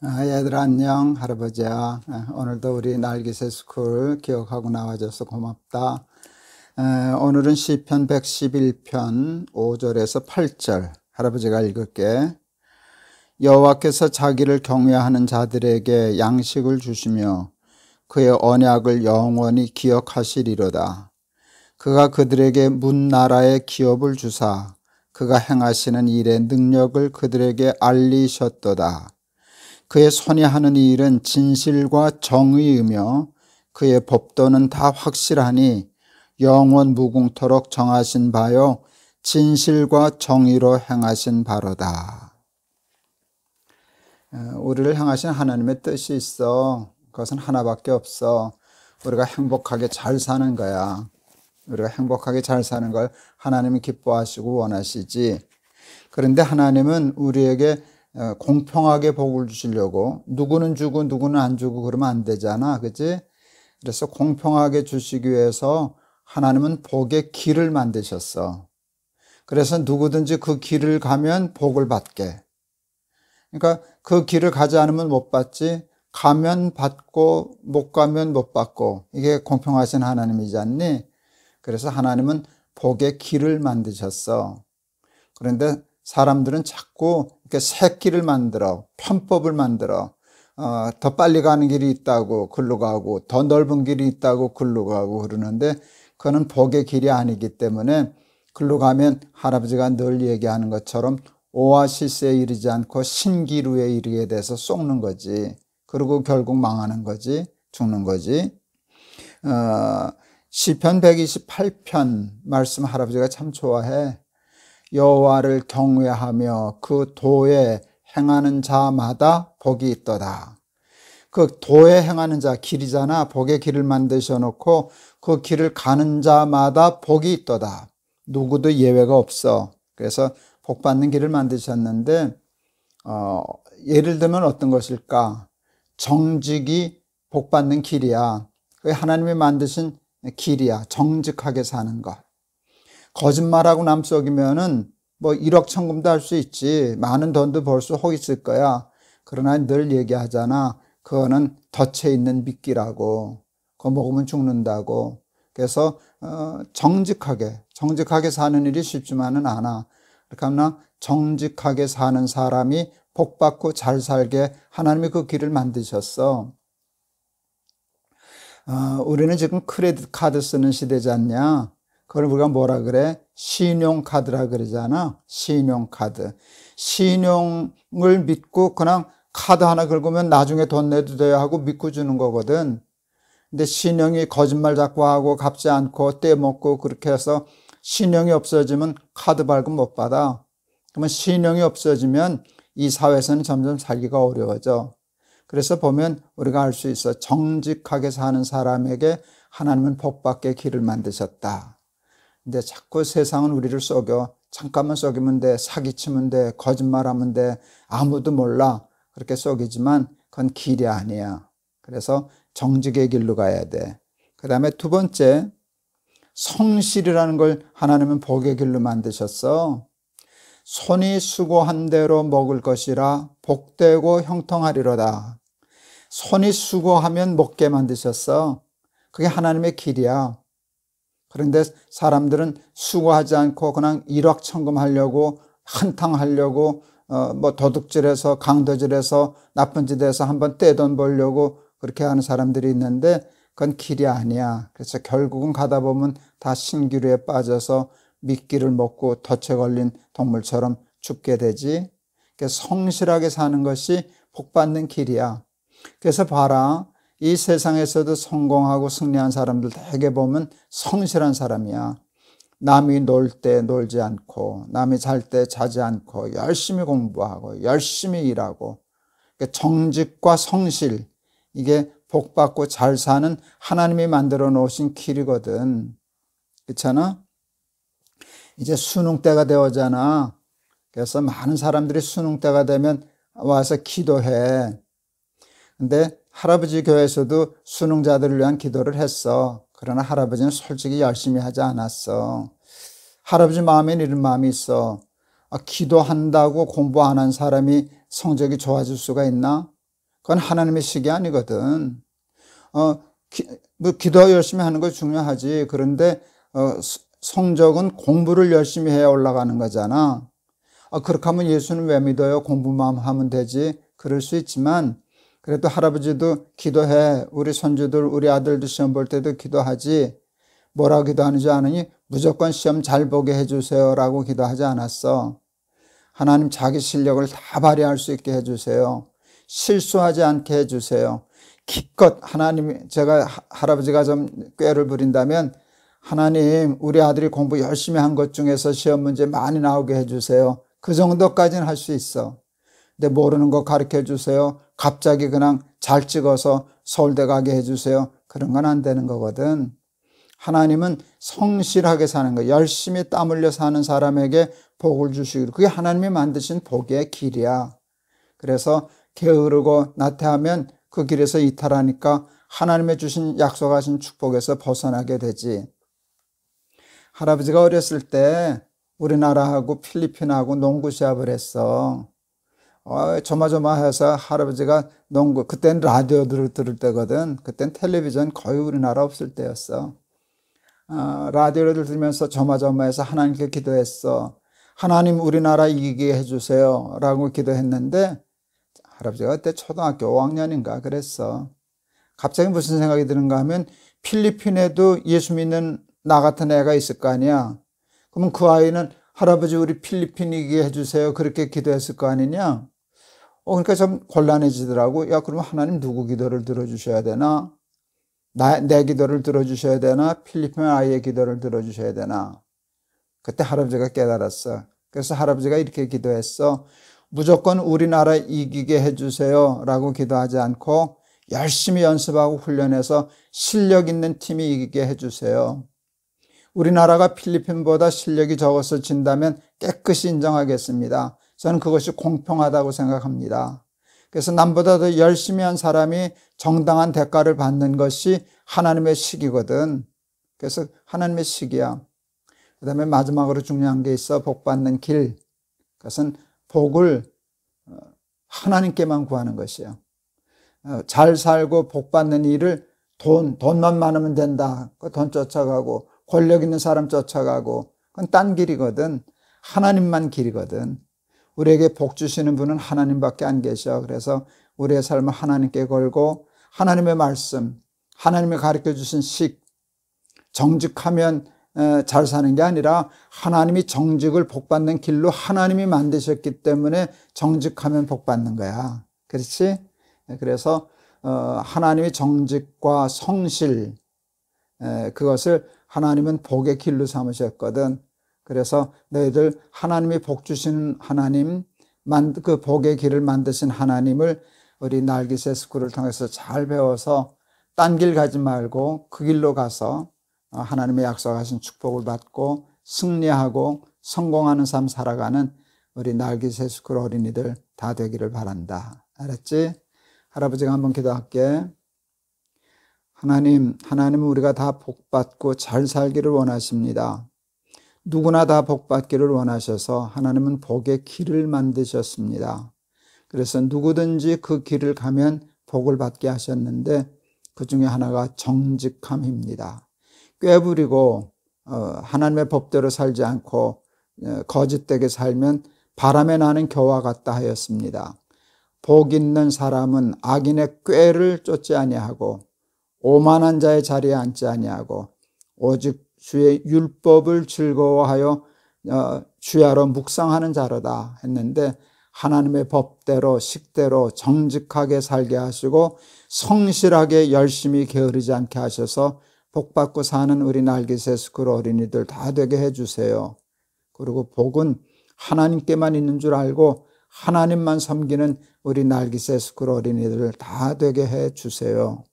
얘들아 안녕. 할아버지야. 오늘도 우리 날기새 스쿨 기억하고 나와줘서 고맙다. 오늘은 시편 111편 5절에서 8절 할아버지가 읽을게. 여호와께서 자기를 경외하는 자들에게 양식을 주시며 그의 언약을 영원히 기억하시리로다. 그가 그들에게 문 나라의 기업을 주사 그가 행하시는 일의 능력을 그들에게 알리셨도다. 그의 손이 하는 이 일은 진실과 정의이며 그의 법도는 다 확실하니 영원 무궁토록 정하신 바요 진실과 정의로 행하신 바로다. 우리를 향하신 하나님의 뜻이 있어. 그것은 하나밖에 없어. 우리가 행복하게 잘 사는 거야. 우리가 행복하게 잘 사는 걸 하나님이 기뻐하시고 원하시지. 그런데 하나님은 우리에게 공평하게 복을 주시려고 누구는 주고 누구는 안 주고 그러면 안 되잖아. 그치? 그래서 공평하게 주시기 위해서 하나님은 복의 길을 만드셨어. 그래서 누구든지 그 길을 가면 복을 받게. 그러니까 그 길을 가지 않으면 못 받지, 가면 받고 못 가면 못 받고, 이게 공평하신 하나님이지 않니? 그래서 하나님은 복의 길을 만드셨어. 그런데 사람들은 자꾸 이렇게 새 길을 만들어, 편법을 만들어, 더 빨리 가는 길이 있다고 글로 가고, 더 넓은 길이 있다고 글로 가고 그러는데, 그거는 복의 길이 아니기 때문에 글로 가면 할아버지가 늘 얘기하는 것처럼 오아시스에 이르지 않고 신기루에 이르게 돼서 쏙는 거지. 그리고 결국 망하는 거지, 죽는 거지. 시편 128편 말씀 할아버지가 참 좋아해. 여호와를 경외하며 그 도에 행하는 자마다 복이 있도다. 그 도에 행하는 자, 길이잖아. 복의 길을 만드셔 놓고 그 길을 가는 자마다 복이 있도다. 누구도 예외가 없어. 그래서 복 받는 길을 만드셨는데 예를 들면 어떤 것일까? 정직이 복 받는 길이야. 그게 하나님이 만드신 길이야. 정직하게 사는 것. 거짓말하고 남 속이면은 뭐 1억 천금도 할 수 있지. 많은 돈도 벌 수 있을 거야. 그러나 늘 얘기하잖아. 그거는 덫에 있는 미끼라고. 그거 먹으면 죽는다고. 그래서 정직하게 사는 일이 쉽지만은 않아. 그러니까 정직하게 사는 사람이 복 받고 잘 살게 하나님이 그 길을 만드셨어. 우리는 지금 크레딧 카드 쓰는 시대지 않냐? 그걸 우리가 뭐라 그래? 신용카드라 그러잖아. 신용카드. 신용을 믿고 그냥 카드 하나 긁으면 나중에 돈 내도 돼야 하고 믿고 주는 거거든. 근데 신용이 거짓말 자꾸 하고 갚지 않고 떼먹고 그렇게 해서 신용이 없어지면 카드 발급 못 받아. 그러면 신용이 없어지면 이 사회에서는 점점 살기가 어려워져. 그래서 보면 우리가 알 수 있어. 정직하게 사는 사람에게 하나님은 복받게 길을 만드셨다. 근데 자꾸 세상은 우리를 속여. 잠깐만 속이면 돼. 사기치면 돼. 거짓말하면 돼. 아무도 몰라. 그렇게 속이지만 그건 길이 아니야. 그래서 정직의 길로 가야 돼. 그 다음에 두 번째, 성실이라는 걸 하나님은 복의 길로 만드셨어. 손이 수고한 대로 먹을 것이라 복되고 형통하리로다. 손이 수고하면 먹게 만드셨어. 그게 하나님의 길이야. 그런데 사람들은 수고하지 않고 그냥 일확천금하려고 한탕 하려고 뭐 도둑질해서 강도질해서 나쁜 짓 해서 한번 떼돈 벌려고 그렇게 하는 사람들이 있는데 그건 길이 아니야. 그래서 결국은 가다 보면 다 신기루에 빠져서 미끼를 먹고 덫에 걸린 동물처럼 죽게 되지. 그래서 성실하게 사는 것이 복받는 길이야. 그래서 봐라. 이 세상에서도 성공하고 승리한 사람들 대개 보면 성실한 사람이야. 남이 놀 때 놀지 않고 남이 잘 때 자지 않고 열심히 공부하고 열심히 일하고 정직과 성실, 이게 복받고 잘 사는 하나님이 만들어 놓으신 길이거든. 그렇잖아? 이제 수능 때가 되어잖아. 그래서 많은 사람들이 수능 때가 되면 와서 기도해. 근데 할아버지 교회에서도 수능자들을 위한 기도를 했어. 그러나 할아버지는 솔직히 열심히 하지 않았어. 할아버지 마음에는 이런 마음이 있어. 기도한다고 공부 안 한 사람이 성적이 좋아질 수가 있나? 그건 하나님의 식이 아니거든. 기도 열심히 하는 거 중요하지. 그런데 성적은 공부를 열심히 해야 올라가는 거잖아. 그렇게 하면 예수는 왜 믿어요? 공부만 하면 되지. 그럴 수 있지만 그래도 할아버지도 기도해. 우리 손주들, 우리 아들도 시험 볼 때도 기도하지. 뭐라고 기도하는지 아느니 무조건 시험 잘 보게 해주세요 라고 기도하지 않았어. 하나님 자기 실력을 다 발휘할 수 있게 해주세요. 실수하지 않게 해주세요. 기껏 하나님, 할아버지가 좀 꾀를 부린다면 하나님 우리 아들이 공부 열심히 한 것 중에서 시험 문제 많이 나오게 해주세요. 그 정도까지는 할 수 있어. 근데 모르는 거 가르쳐 주세요. 갑자기 그냥 잘 찍어서 서울대 가게 해주세요. 그런 건 안 되는 거거든. 하나님은 성실하게 사는 거, 열심히 땀 흘려 사는 사람에게 복을 주시기로. 그게 하나님이 만드신 복의 길이야. 그래서 게으르고 나태하면 그 길에서 이탈하니까 하나님의 주신 약속하신 축복에서 벗어나게 되지. 할아버지가 어렸을 때 우리나라하고 필리핀하고 농구 시합을 했어. 조마조마해서 할아버지가 농구, 그땐 라디오를 들을 때거든. 그땐 텔레비전 거의 우리나라 없을 때였어. 라디오를 들으면서 조마조마해서 하나님께 기도했어. 하나님 우리나라 이기게 해주세요 라고 기도했는데 할아버지가 그때 초등학교 5학년인가 그랬어. 갑자기 무슨 생각이 드는가 하면 필리핀에도 예수 믿는 나 같은 애가 있을 거 아니야. 그러면 그 아이는 할아버지 우리 필리핀 이기게 해주세요 그렇게 기도했을 거 아니냐. 그러니까 좀 곤란해지더라고. 야, 그러면 하나님 누구 기도를 들어주셔야 되나? 내 기도를 들어주셔야 되나? 필리핀 아이의 기도를 들어주셔야 되나? 그때 할아버지가 깨달았어. 그래서 할아버지가 이렇게 기도했어. 무조건 우리나라 이기게 해주세요 라고 기도하지 않고 열심히 연습하고 훈련해서 실력 있는 팀이 이기게 해주세요. 우리나라가 필리핀보다 실력이 적어서 진다면 깨끗이 인정하겠습니다. 저는 그것이 공평하다고 생각합니다. 그래서 남보다 더 열심히 한 사람이 정당한 대가를 받는 것이 하나님의 식이거든. 그래서 하나님의 식이야. 그 다음에 마지막으로 중요한 게 있어. 복 받는 길. 그것은 복을 하나님께만 구하는 것이에요. 잘 살고 복 받는 일을 돈만 많으면 된다. 그 돈 쫓아가고 권력 있는 사람 쫓아가고 그건 딴 길이거든. 하나님만 길이거든. 우리에게 복 주시는 분은 하나님밖에 안 계셔. 그래서 우리의 삶을 하나님께 걸고 하나님의 말씀, 하나님이 가르쳐 주신 식, 정직하면 잘 사는 게 아니라 하나님이 정직을 복받는 길로 하나님이 만드셨기 때문에 정직하면 복받는 거야. 그렇지? 그래서 하나님이 정직과 성실, 그것을 하나님은 복의 길로 삼으셨거든. 그래서 너희들 하나님이 복 주시는 하나님, 그 복의 길을 만드신 하나님을 우리 날기새 스쿨을 통해서 잘 배워서 딴 길 가지 말고 그 길로 가서 하나님의 약속하신 축복을 받고 승리하고 성공하는 삶 살아가는 우리 날기새 스쿨 어린이들 다 되기를 바란다. 알았지? 할아버지가 한번 기도할게. 하나님은 우리가 다 복받고 잘 살기를 원하십니다. 누구나 다 복받기를 원하셔서 하나님은 복의 길을 만드셨습니다. 그래서 누구든지 그 길을 가면 복을 받게 하셨는데 그 중에 하나가 정직함입니다. 꾀부리고 하나님의 법대로 살지 않고 거짓되게 살면 바람에 나는 겨와 같다 하였습니다. 복 있는 사람은 악인의 꾀를 쫓지 아니하고 오만한 자의 자리에 앉지 아니하고 오직 주의 율법을 즐거워하여 주야로 묵상하는 자로다 했는데 하나님의 법대로 식대로 정직하게 살게 하시고 성실하게 열심히 게으르지 않게 하셔서 복받고 사는 우리 날기새 스쿨 어린이들 다 되게 해주세요. 그리고 복은 하나님께만 있는 줄 알고 하나님만 섬기는 우리 날기새 스쿨 어린이들을 다 되게 해주세요.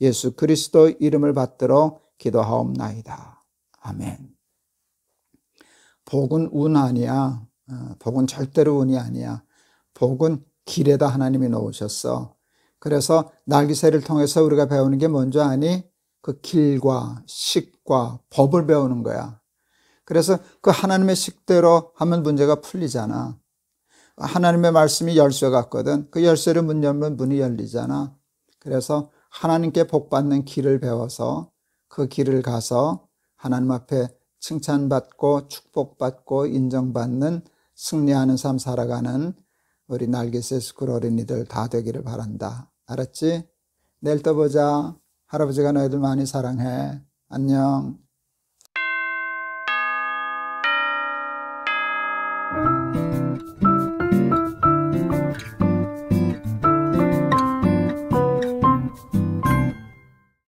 예수 그리스도 이름을 받들어 기도하옵나이다. 아멘. 복은 운 아니야. 복은 절대로 운이 아니야. 복은 길에다 하나님이 놓으셨어. 그래서 날기새를 통해서 우리가 배우는 게 뭔지 아니? 그 길과 식과 법을 배우는 거야. 그래서 그 하나님의 식대로 하면 문제가 풀리잖아. 하나님의 말씀이 열쇠 같거든. 그 열쇠를 문 열면 문이 열리잖아. 그래서 하나님께 복받는 길을 배워서 그 길을 가서 하나님 앞에 칭찬받고 축복받고 인정받는 승리하는 삶 살아가는 우리 날개새 스쿨 어린이들 다 되기를 바란다. 알았지? 내일 또 보자. 할아버지가 너희들 많이 사랑해. 안녕.